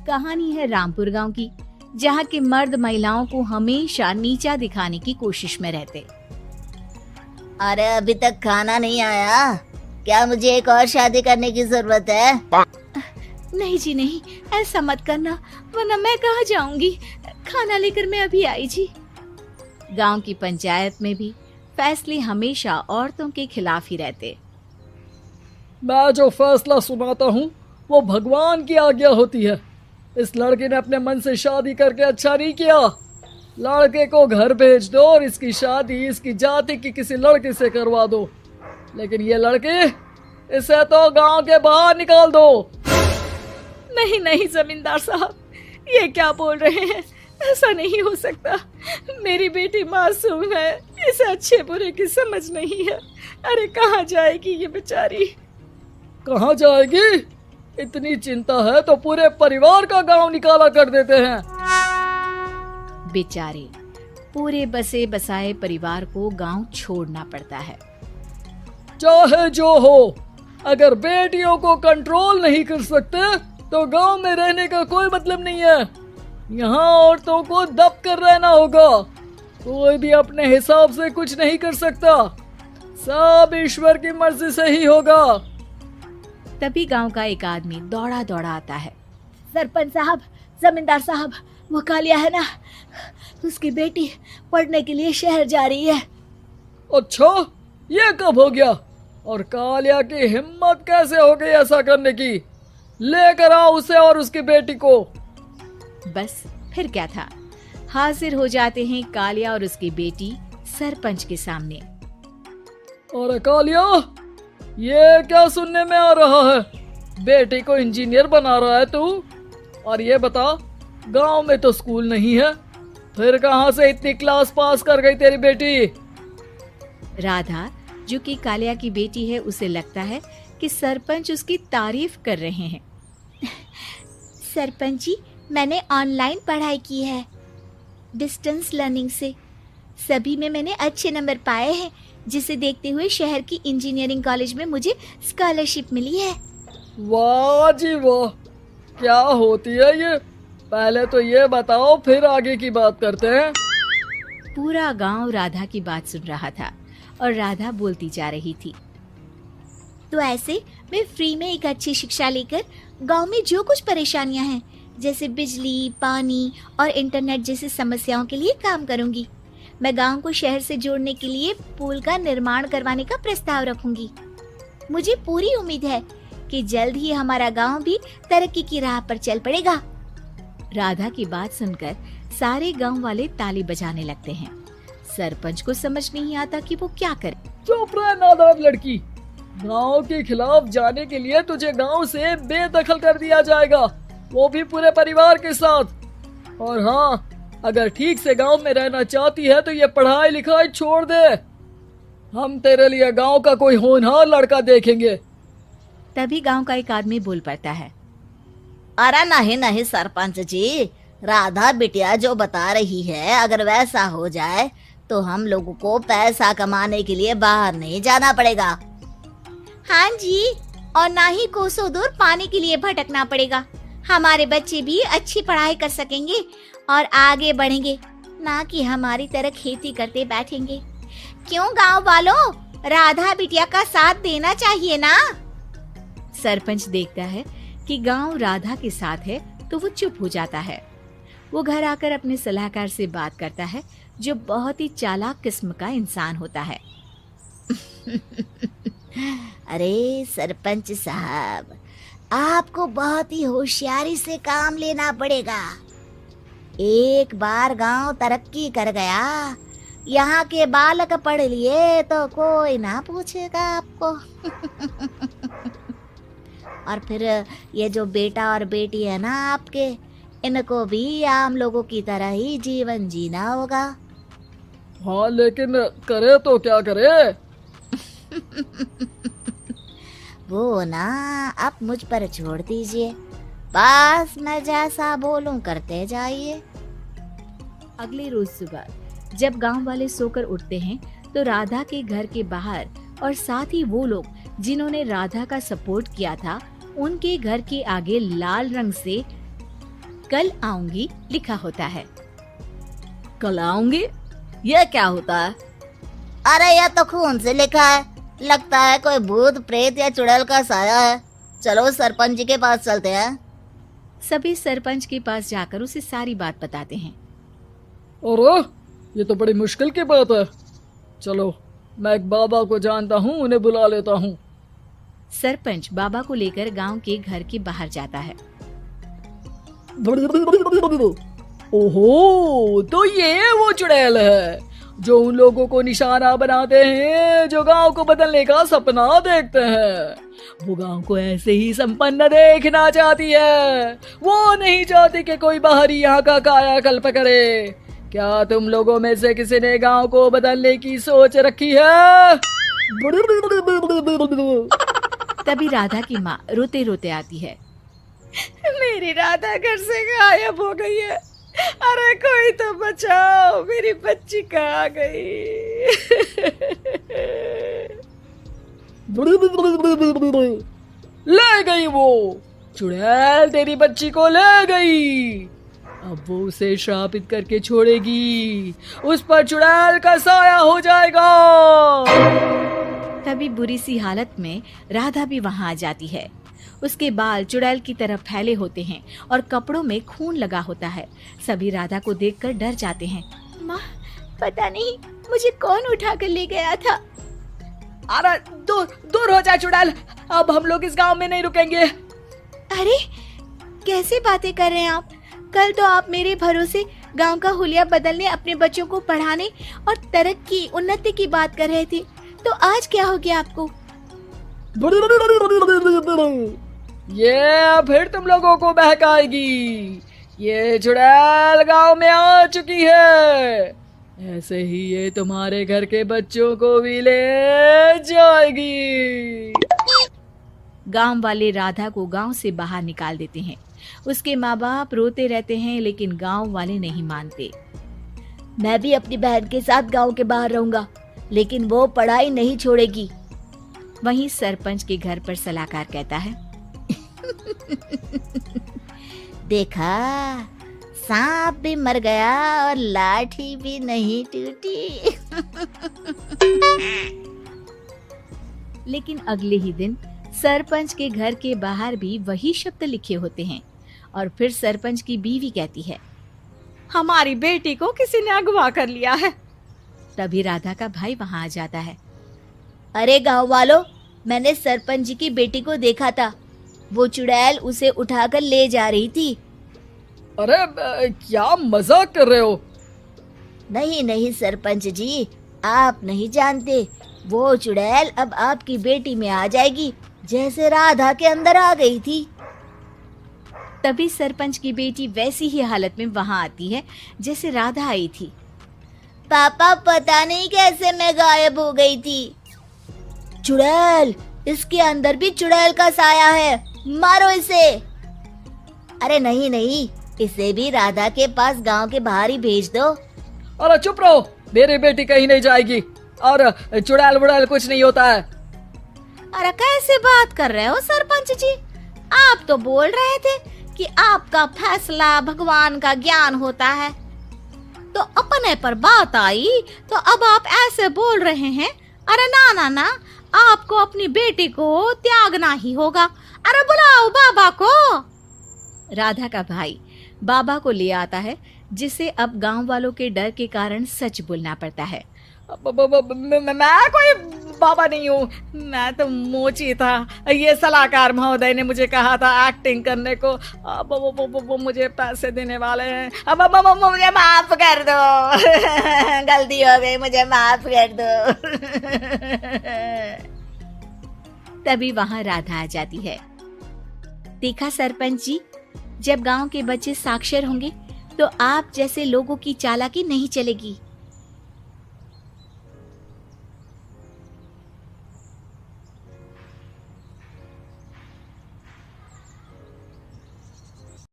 कहानी है रामपुर गांव की, जहां के मर्द महिलाओं को हमेशा नीचा दिखाने की कोशिश में रहते। अरे अभी तक खाना नहीं आया, क्या मुझे एक और शादी करने की जरूरत है? नहीं जी नहीं, ऐसा मत करना, वरना मैं कहाँ जाऊंगी। खाना लेकर मैं अभी आई जी। गांव की पंचायत में भी फैसले हमेशा औरतों के खिलाफ ही रहते। मैं जो फैसला सुनाता हूँ वो भगवान की आज्ञा होती है। इस लड़के ने अपने मन से शादी करके अच्छा नहीं किया। लड़के को घर भेज दो और इसकी शादी इसकी जाति की किसी लड़के से करवा दो, लेकिन ये लड़के, इसे तो गांव के बाहर निकाल दो। नहीं नहीं जमींदार साहब, ये क्या बोल रहे हैं? ऐसा नहीं हो सकता। मेरी बेटी मासूम है, इसे अच्छे बुरे की समझ नहीं है। अरे कहाँ जाएगी ये बेचारी? कहाँ जाएगी? इतनी चिंता है तो पूरे परिवार का गांव निकाला कर देते हैं। बेचारे पूरे बसे बसाए परिवार को गांव छोड़ना पड़ता है। चाहे जो हो, अगर बेटियों को कंट्रोल नहीं कर सकते तो गांव में रहने का कोई मतलब नहीं है। यहाँ औरतों को दब कर रहना होगा। कोई भी अपने हिसाब से कुछ नहीं कर सकता, सब ईश्वर की मर्जी से ही होगा। तभी गांव का एक आदमी दौड़ा दौड़ा आता है। सरपंच साहब, जमींदार साहब, वो कालिया है ना, उसकी बेटी पढ़ने के लिए शहर जा रही है। अच्छा, ये कब हो गया? और कालिया की हिम्मत कैसे हो गई ऐसा करने की? लेकर आओ उसे और उसकी बेटी को। बस फिर क्या था, हाजिर हो जाते हैं कालिया और उसकी बेटी सरपंच के सामने। अरे कालिया, ये क्या सुनने में आ रहा है? बेटी को इंजीनियर बना रहा है तू? और ये बता, गांव में तो स्कूल नहीं है, फिर कहां से इतनी क्लास पास कर गई तेरी बेटी? राधा, जो कि कालिया की बेटी है, उसे लगता है कि सरपंच उसकी तारीफ कर रहे हैं। सरपंच जी, मैंने ऑनलाइन पढ़ाई की है, डिस्टेंस लर्निंग से। सभी में मैंने अच्छे नंबर पाए हैं, जिसे देखते हुए शहर की इंजीनियरिंग कॉलेज में मुझे स्कॉलरशिप मिली है। वाह जी वाह, क्या होती है ये? पहले तो ये बताओ, फिर आगे की बात करते हैं। पूरा गांव राधा की बात सुन रहा था और राधा बोलती जा रही थी। तो ऐसे मैं फ्री में एक अच्छी शिक्षा लेकर गांव में जो कुछ परेशानियां हैं, जैसे बिजली, पानी और इंटरनेट जैसी समस्याओं के लिए काम करूंगी। मैं गांव को शहर से जोड़ने के लिए पुल का निर्माण करवाने का प्रस्ताव रखूंगी। मुझे पूरी उम्मीद है कि जल्द ही हमारा गांव भी तरक्की की राह पर चल पड़ेगा। राधा की बात सुनकर सारे गांव वाले ताली बजाने लगते हैं। सरपंच को समझ नहीं आता कि वो क्या करे। चुप रह नादान लड़की, गांव के खिलाफ जाने के लिए तुझे गांव से बेदखल कर दिया जाएगा, वो भी पूरे परिवार के साथ। और हाँ, अगर ठीक से गांव में रहना चाहती है तो ये पढ़ाई लिखाई छोड़ दे। हम तेरे लिए गांव का कोई होनहार लड़का देखेंगे। तभी गांव का एक आदमी बोल पड़ता है। अरे नहीं नहीं सरपंच जी, राधा बिटिया जो बता रही है, अगर वैसा हो जाए तो हम लोगों को पैसा कमाने के लिए बाहर नहीं जाना पड़ेगा। हाँ जी, और ना ही कोसों दूर पानी के लिए भटकना पड़ेगा। हमारे बच्चे भी अच्छी पढ़ाई कर सकेंगे और आगे बढ़ेंगे, ना कि हमारी तरह खेती करते बैठेंगे। क्यों गांव वालों, राधा बिटिया का साथ देना चाहिए ना। सरपंच देखता है कि गांव राधा के साथ है तो वो चुप हो जाता है। वो घर आकर अपने सलाहकार से बात करता है, जो बहुत ही चालाक किस्म का इंसान होता है। अरे सरपंच साहब, आपको बहुत ही होशियारी से काम लेना पड़ेगा। एक बार गांव तरक्की कर गया, यहाँ के बालक पढ़ लिए तो कोई ना पूछेगा आपको। और फिर ये जो बेटा और बेटी है ना आपके, इनको भी आम लोगों की तरह ही जीवन जीना होगा। हाँ, लेकिन करे तो क्या करे? वो ना आप मुझ पर छोड़ दीजिए, बस मैं जैसा बोलूं करते जाइए। अगले रोज सुबह जब गांव वाले सोकर उठते हैं तो राधा के घर के बाहर और साथ ही वो लोग जिन्होंने राधा का सपोर्ट किया था, उनके घर के आगे लाल रंग से कल आऊंगी लिखा होता है। कल आऊंगी, यह क्या होता है? अरे यह तो खून से लिखा है, लगता है कोई भूत प्रेत या चुड़ैल का साया है। चलो सरपंच जी के पास चलते हैं। सभी सरपंच के पास जाकर उसे सारी बात बताते हैं। अरे ये तो बड़ी मुश्किल की बात है। चलो मैं एक बाबा को जानता हूँ, उन्हें बुला लेता हूँ। सरपंच बाबा को लेकर गांव के घर के बाहर जाता है। ओहो, तो ये वो चुड़ैल है जो उन लोगों को निशाना बनाते हैं जो गांव को बदलने का सपना देखते हैं। वो गांव को ऐसे ही संपन्न देखना चाहती है, वो नहीं चाहती कि कोई बाहरी यहाँ का कायाकल्प करे। क्या तुम लोगों में से किसी ने गांव को बदलने की सोच रखी है? तभी राधा की माँ रोते रोते आती है। मेरी राधा घर से गायब हो गई है। अरे कोई तो बचाओ, मेरी बच्ची कहाँ गई? ले गई वो चुड़ैल, तेरी बच्ची को ले गई। अब वो उसे श्रापित करके छोड़ेगी, उस पर चुड़ैल का साया हो जाएगा। तभी बुरी सी हालत में राधा भी वहां आ जाती है। उसके बाल चुड़ैल की तरफ फैले होते हैं और कपड़ों में खून लगा होता है। सभी राधा को देखकर डर जाते हैं। माँ, पता नहीं मुझे कौन उठा कर ले गया था। अरे दूर हो जा चुड़ैल, अब हम लोग इस गांव में नहीं रुकेंगे। अरे कैसे बातें कर रहे हैं आप? कल तो आप मेरे भरोसे गांव का हुलिया बदलने, अपने बच्चों को पढ़ाने और तरक्की उन्नति की बात कर रहे थे, तो आज क्या हो गया आपको? ये फिर तुम लोगों को बहकाएगी। ये चुड़ैल गांव में आ चुकी है, ऐसे ही ये तुम्हारे घर के बच्चों को भी ले जाएगी। गांव वाले राधा को गांव से बाहर निकाल देते हैं। उसके माँ बाप रोते रहते हैं, लेकिन गांव वाले नहीं मानते। मैं भी अपनी बहन के साथ गांव के बाहर रहूंगा, लेकिन वो पढ़ाई नहीं छोड़ेगी। वहीं सरपंच के घर पर सलाहकार कहता है। देखा, सांप भी मर गया और लाठी भी नहीं टूटी। लेकिन अगले ही दिन सरपंच के घर के बाहर भी वही शब्द लिखे होते हैं। और फिर सरपंच की बीवी कहती है, हमारी बेटी को किसी ने अगवा कर लिया है। तभी राधा का भाई वहां आ जाता है। अरे गांव वालों, मैंने सरपंच जी की बेटी को देखा था। वो चुड़ैल उसे उठाकर ले जा रही थी। अरे क्या मजाक कर रहे हो? नहीं नहीं सरपंच जी, आप नहीं जानते। वो चुड़ैल अब आपकी बेटी में आ जाएगी, जैसे राधा के अंदर आ गई थी। तभी सरपंच की बेटी वैसी ही हालत में वहां आती है जैसे राधा आई थी। पापा, पता नहीं कैसे मैं गायब हो गई थी। चुड़ैल, इसके अंदर भी चुड़ैल का साया है, मारो इसे। अरे नहीं नहीं, इसे भी राधा के पास गांव के बाहर ही भेज दो। अरे चुप रहो, मेरी बेटी कहीं नहीं जाएगी और चुड़ैल वुड़ैल कुछ नहीं होता है। अरे कैसे बात कर रहे हो सरपंच जी? आप तो बोल रहे थे कि आपका फैसला भगवान का ज्ञान होता है, तो अपने पर बात आई तो अब आप ऐसे बोल रहे हैं। अरे ना ना ना, आपको अपनी बेटी को त्यागना ही होगा। अरे बुलाओ बाबा को। राधा का भाई बाबा को ले आता है, जिसे अब गांव वालों के डर के कारण सच बोलना पड़ता है। मैं कोई बाबा नहीं हूँ, मैं तो मोची था। ये सलाहकार महोदय ने मुझे कहा था एक्टिंग करने को। अब वो मुझे पैसे देने वाले हैं। अब मुझे माफ कर दो। गलती हो गई, मुझे माफ कर दो। तभी वहां राधा आ जाती है। देखा सरपंच जी, जब गांव के बच्चे साक्षर होंगे तो आप जैसे लोगों की चालाकी नहीं चलेगी।